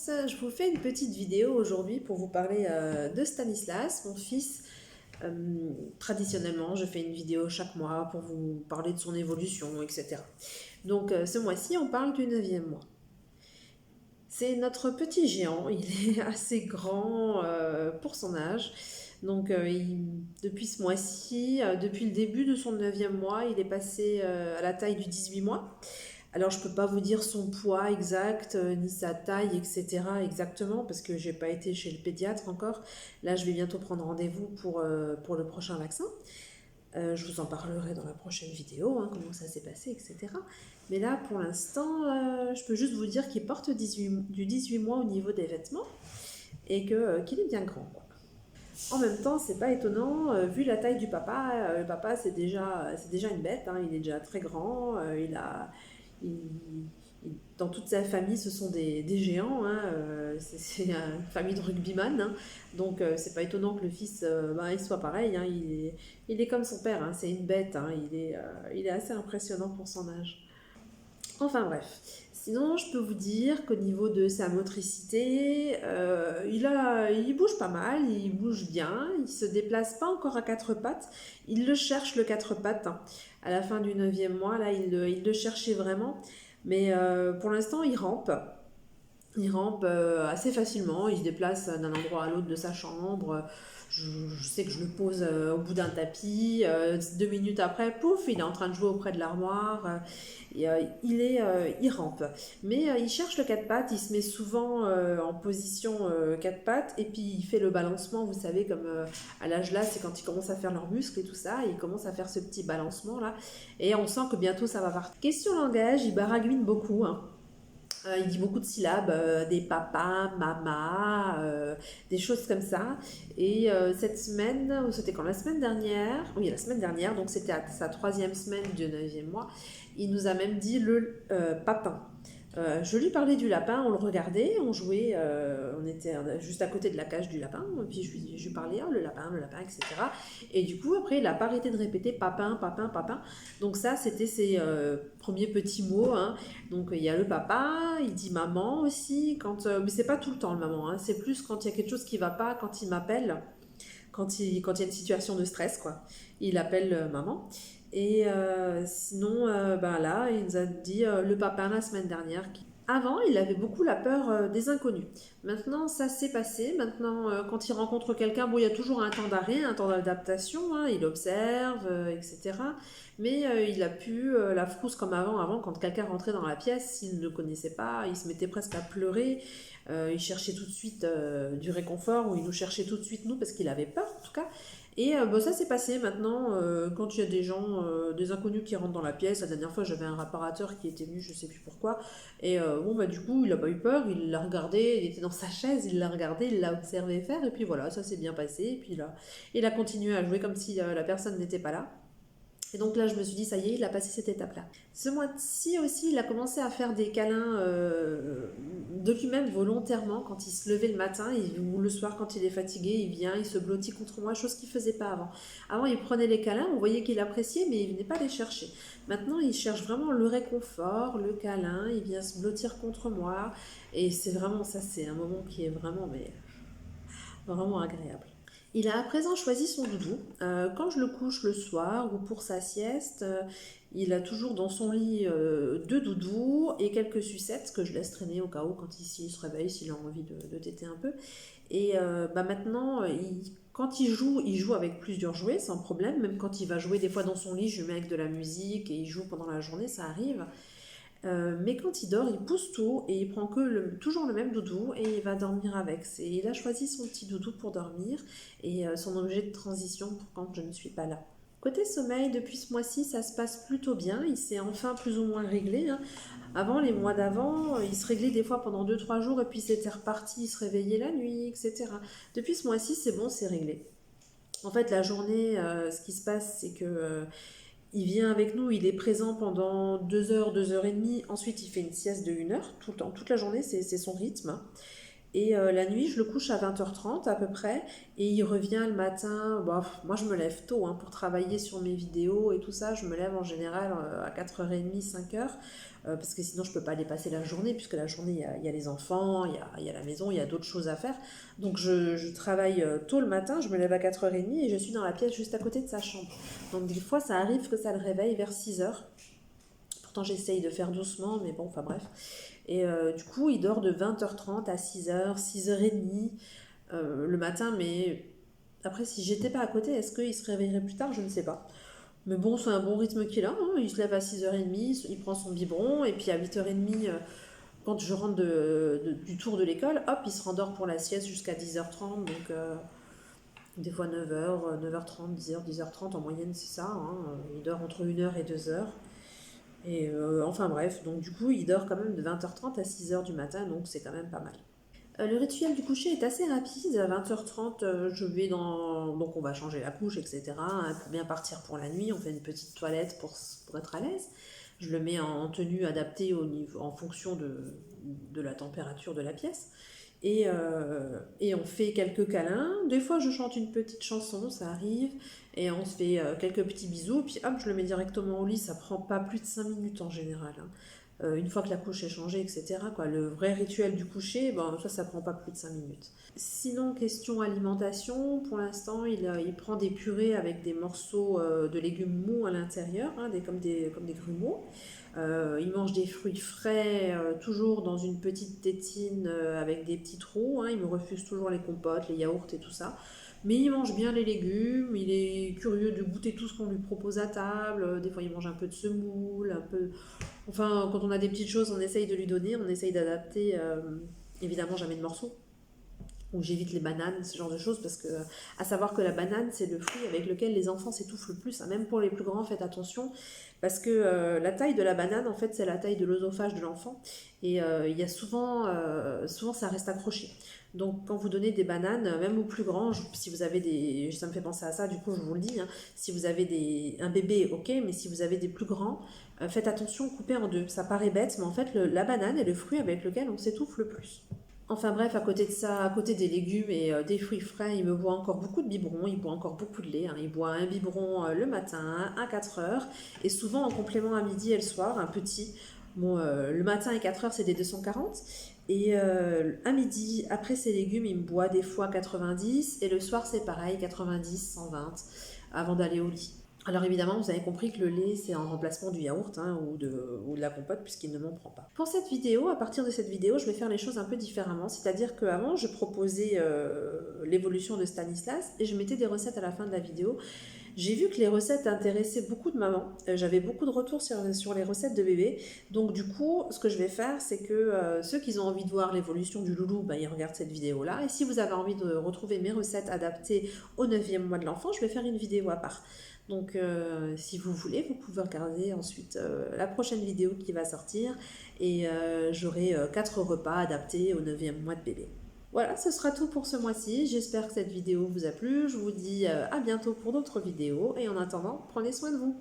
Je vous fais une petite vidéo aujourd'hui pour vous parler de Stanislas, mon fils. Traditionnellement, je fais une vidéo chaque mois pour vous parler de son évolution, etc. Donc ce mois-ci, on parle du 9e mois. C'est notre petit géant, il est assez grand pour son âge. Donc depuis ce mois-ci, depuis le début de son 9e mois, il est passé à la taille du 18 mois. Alors, je peux pas vous dire son poids exact, ni sa taille, etc. exactement, parce que j'ai pas été chez le pédiatre encore. Là, je vais bientôt prendre rendez-vous pour le prochain vaccin. Je vous en parlerai dans la prochaine vidéo, hein, comment ça s'est passé, etc. Mais là, pour l'instant, je peux juste vous dire qu'il porte du 18 mois au niveau des vêtements et qu'il est bien grand, quoi. En même temps, c'est pas étonnant, vu la taille du papa. Le papa, c'est déjà une bête, hein, il est déjà très grand, il- dans toute sa famille, ce sont des géants, hein, c'est une famille de rugbyman, hein, donc c'est pas étonnant que le fils il soit pareil, hein, il est comme son père, hein, c'est une bête, hein, il est assez impressionnant pour son âge. Enfin bref. Sinon, je peux vous dire qu'au niveau de sa motricité, il bouge pas mal, il bouge bien, il se déplace pas encore à quatre pattes, il le cherche le quatre pattes, hein. À la fin du 9e mois, là, il le cherchait vraiment, mais pour l'instant, il rampe. Il rampe assez facilement, il se déplace d'un endroit à l'autre de sa chambre. Je sais que je le pose au bout d'un tapis. 2 minutes après, pouf, il est en train de jouer auprès de l'armoire. Il rampe. Mais il cherche le quatre pattes, il se met souvent en position quatre pattes et puis il fait le balancement, vous savez, comme à l'âge là, c'est quand ils commencent à faire leurs muscles et tout ça, il commence à faire ce petit balancement là. Et on sent que bientôt ça va partir. Question langage, il baragouine beaucoup, hein. Il dit beaucoup de syllabes, des papas, mamas, des choses comme ça. Et cette semaine, ou c'était quand la semaine dernière, oui, la semaine dernière, donc c'était à sa 3e semaine du 9e mois, il nous a même dit le papin. Je lui parlais du lapin, on le regardait, on jouait, on était juste à côté de la cage du lapin, et puis je lui parlais, oh, le lapin, etc. Et du coup, après, il n'a pas arrêté de répéter papin, papin, papin. Donc ça, c'était ses premiers petits mots, hein. Donc il y a le papa, il dit maman aussi, mais c'est pas tout le temps le maman, hein. C'est plus quand il y a quelque chose qui va pas, quand il m'appelle, quand il y a une situation de stress, quoi. Il appelle maman. Et sinon, là, il nous a dit le papa la semaine dernière. Avant, il avait beaucoup la peur des inconnus. Maintenant, ça s'est passé. Maintenant, quand il rencontre quelqu'un, bon, il y a toujours un temps d'arrêt, un temps d'adaptation, hein, il observe, etc. Mais il a pu la frousse comme avant. Avant, quand quelqu'un rentrait dans la pièce, s'il ne le connaissait pas, il se mettait presque à pleurer. Il cherchait tout de suite du réconfort, ou il nous cherchait tout de suite nous, parce qu'il avait peur, en tout cas. Et ça s'est passé maintenant quand il y a des gens, des inconnus qui rentrent dans la pièce. La dernière fois, j'avais un réparateur qui était venu, je sais plus pourquoi. Et du coup, il a pas eu peur, il l'a regardé, il était dans sa chaise, il l'a regardé, il l'a observé faire. Et puis voilà, ça s'est bien passé. Et puis là, il a continué à jouer comme si la personne n'était pas là. Et donc là, je me suis dit, ça y est, il a passé cette étape-là. Ce mois-ci aussi, il a commencé à faire des câlins de lui-même volontairement quand il se levait le matin ou le soir quand il est fatigué, il vient, il se blottit contre moi, chose qu'il ne faisait pas avant. Avant, il prenait les câlins, on voyait qu'il appréciait, mais il ne venait pas les chercher. Maintenant, il cherche vraiment le réconfort, le câlin, il vient se blottir contre moi. Et c'est vraiment ça, c'est un moment qui est vraiment agréable. Il a à présent choisi son doudou. Quand je le couche le soir ou pour sa sieste, il a toujours dans son lit deux doudous et quelques sucettes que je laisse traîner au cas où quand il se réveille, s'il a envie de téter un peu. Et maintenant, quand il joue avec plusieurs jouets sans problème. Même quand il va jouer des fois dans son lit, je lui mets avec de la musique et il joue pendant la journée, ça arrive. Mais quand il dort, il pousse tout et il prend toujours le même doudou et il va dormir avec. Il a choisi son petit doudou pour dormir et son objet de transition pour quand je ne suis pas là. Côté sommeil, depuis ce mois-ci, ça se passe plutôt bien. Il s'est enfin plus ou moins réglé, hein. Avant, les mois d'avant, il se réglait des fois pendant 2-3 jours et puis c'était reparti, il se réveillait la nuit, etc. Depuis ce mois-ci, c'est bon, c'est réglé. En fait, la journée, ce qui se passe, c'est que il vient avec nous, il est présent pendant 2 heures, 2 heures et demie. Ensuite, il fait une sieste de 1 heure, tout le temps, toute la journée, c'est son rythme. Et la nuit, je le couche à 20h30 à peu près. Et il revient le matin. Bon, moi, je me lève tôt hein, pour travailler sur mes vidéos et tout ça. Je me lève en général à 4h30, 5h. Parce que sinon, je ne peux pas dépasser la journée, puisque la journée, il y a les enfants, il y a la maison, il y a d'autres choses à faire. Donc, je travaille tôt le matin. Je me lève à 4h30 et je suis dans la pièce juste à côté de sa chambre. Donc, des fois, ça arrive que ça le réveille vers 6h. Pourtant, j'essaye de faire doucement, mais bon, enfin bref. Et du coup, il dort de 20h30 à 6h, 6h30 le matin. Mais après, si j'étais pas à côté, est-ce qu'il se réveillerait plus tard? Je ne sais pas. Mais bon, c'est un bon rythme qu'il a, hein. Il se lève à 6h30, il prend son biberon, et puis à 8h30, quand je rentre du tour de l'école, hop, il se rendort pour la sieste jusqu'à 10h30. Donc, des fois 9h, 9h30, 10h, 10h30 en moyenne, c'est ça, hein. Il dort entre 1h et 2h. Et enfin bref, donc du coup, il dort quand même de 20h30 à 6h du matin, donc c'est quand même pas mal. Le rituel du coucher est assez rapide. À 20h30, je vais dans... Donc on va changer la couche, etc. hein, pour bien partir pour la nuit. On fait une petite toilette pour être à l'aise. Je le mets en tenue adaptée en fonction de la température de la pièce. Et on fait quelques câlins. Des fois, je chante une petite chanson, ça arrive. Et on se fait quelques petits bisous. Puis hop, je le mets directement au lit. Ça prend pas plus de 5 minutes en général. Hein. Une fois que la couche est changée, etc. Quoi. Le vrai rituel du coucher, bon, ça prend pas plus de 5 minutes. Sinon, question alimentation, pour l'instant, il prend des purées avec des morceaux de légumes mous à l'intérieur, hein, comme des grumeaux. Il mange des fruits frais, toujours dans une petite tétine avec des petits trous. Hein. Il me refuse toujours les compotes, les yaourts et tout ça. Mais il mange bien les légumes, il est curieux de goûter tout ce qu'on lui propose à table. Des fois, il mange un peu de semoule, un peu... Enfin, quand on a des petites choses, on essaye de lui donner, on essaye d'adapter. Évidemment, jamais de morceaux. Ou j'évite les bananes, ce genre de choses, parce que, à savoir que la banane, c'est le fruit avec lequel les enfants s'étouffent le plus. Hein. Même pour les plus grands, faites attention, parce que la taille de la banane, en fait, c'est la taille de l'œsophage de l'enfant. Et il y a souvent, ça reste accroché. Donc, quand vous donnez des bananes, même aux plus grands, si vous avez des... Ça me fait penser à ça, du coup, je vous le dis. Hein, si vous avez un bébé, ok, mais si vous avez des plus grands, faites attention, coupez en deux. Ça paraît bête, mais en fait, la banane est le fruit avec lequel on s'étouffe le plus. Enfin bref, à côté de ça, à côté des légumes et des fruits frais, il me boit encore beaucoup de biberons, il boit encore beaucoup de lait. Hein. Il boit un biberon le matin, à 4h, et souvent en complément à midi et le soir, un petit. Bon, le matin et 4h, c'est des 240. Et à midi, après ses légumes, il me boit des fois 90, et le soir, c'est pareil, 90, 120, avant d'aller au lit. Alors évidemment, vous avez compris que le lait, c'est en remplacement du yaourt hein, ou de la compote, puisqu'il ne m'en prend pas. Pour cette vidéo, à partir de cette vidéo, je vais faire les choses un peu différemment. C'est-à-dire qu'avant, je proposais l'évolution de Stanislas et je mettais des recettes à la fin de la vidéo. J'ai vu que les recettes intéressaient beaucoup de mamans. J'avais beaucoup de retours sur les recettes de bébés. Donc du coup, ce que je vais faire, c'est que ceux qui ont envie de voir l'évolution du loulou, bah, ils regardent cette vidéo-là. Et si vous avez envie de retrouver mes recettes adaptées au 9e mois de l'enfant, je vais faire une vidéo à part. Donc si vous voulez, vous pouvez regarder ensuite la prochaine vidéo qui va sortir. Et j'aurai 4 repas adaptés au 9e mois de bébé. Voilà, ce sera tout pour ce mois-ci. J'espère que cette vidéo vous a plu. Je vous dis à bientôt pour d'autres vidéos. Et en attendant, prenez soin de vous.